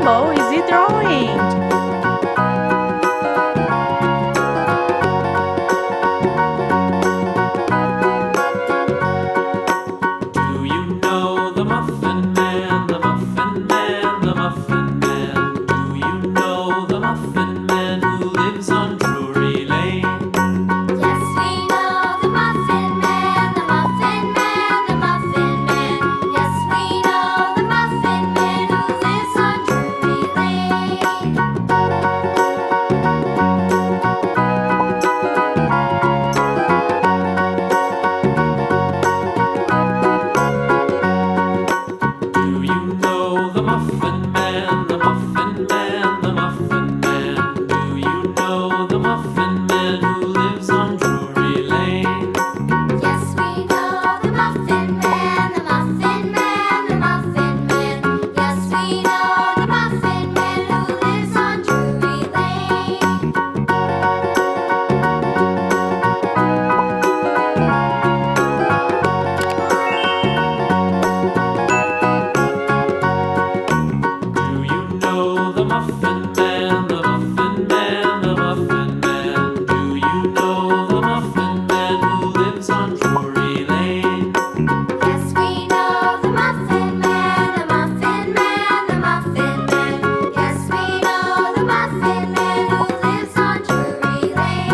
rainbow is he drawing? Do you know the Muffin Man, the Muffin Man, the Muffin Man? Do you know the Muffin Man who lives on Drury Lane? Yes, we know the Muffin Man, the Muffin Man, the Muffin Man. Yes, we know the Muffin Man who lives on Drury Lane. Do you know the Muffin Man, the Muffin Man, the Muffin Man? Do you know the Muffin Man who lives on Drury Lane? Yes, we know the Muffin Man, the Muffin Man, the Muffin Man. Yes, we know the Muffin Man who lives on Drury Lane. Do you know the Muffin Man, the Muffin Man, the Muffin Man? Do you know the Muffin Man who lives on Drury Lane? Yes, we know the Muffin Man, the Muffin Man, the Muffin Man. Yes, we know the Muffin Man who lives on Drury Lane.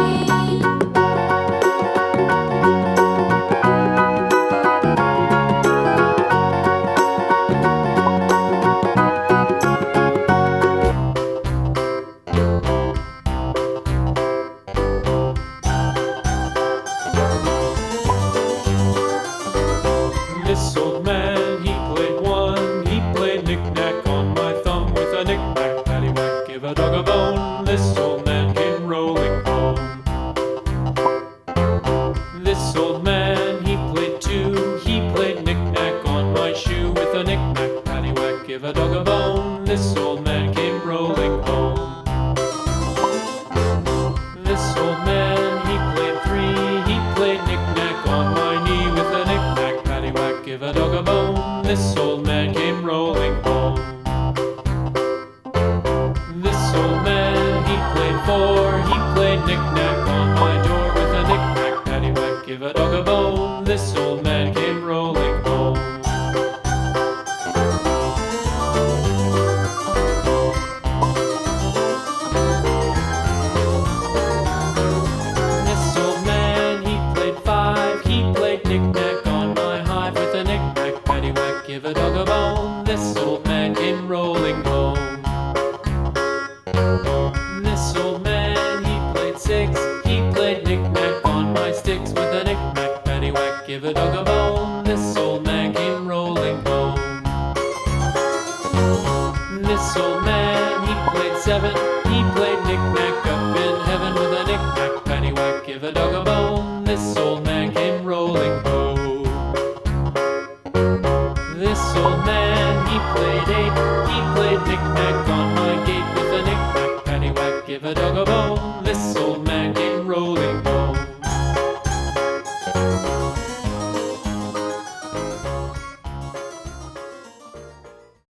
This old man, he played one. He played knick-knack on my thumb with a knick-knack, paddywhack, give a dog a bone. This old man came rolling home. This old man, he played two. He played knick-knack on my shoe with a knick-knack, paddywhack, give a dog a bone. This old man came rolling home. This old man, he played three. He played knick-knack on my knee with a knick-knack, paddywhack, give a dog a bone. This old man came rolling home. This old man, he played four. He played knick-knack on my door with a knick-knack, paddywhack, give a dog a bone. This old man came rolling home. This old man, he played five. He played knick-knack on my hive with a knick-knack, paddywhack, give a dog a bone. This old man came rolling home. This old man, he played six. He played knick-knack on my sticks with a knick-knack, paddywhack, give a dog a bone. This old man came rolling home. This old man, he played seven. He played knick-knack up in heaven with a knick-knack, paddywhack, give a dog a bone. This old man came rolling home. This old man, he played eight. He played knick-knack on my gate with a knick-knack, paddywhack, give a dog a bone.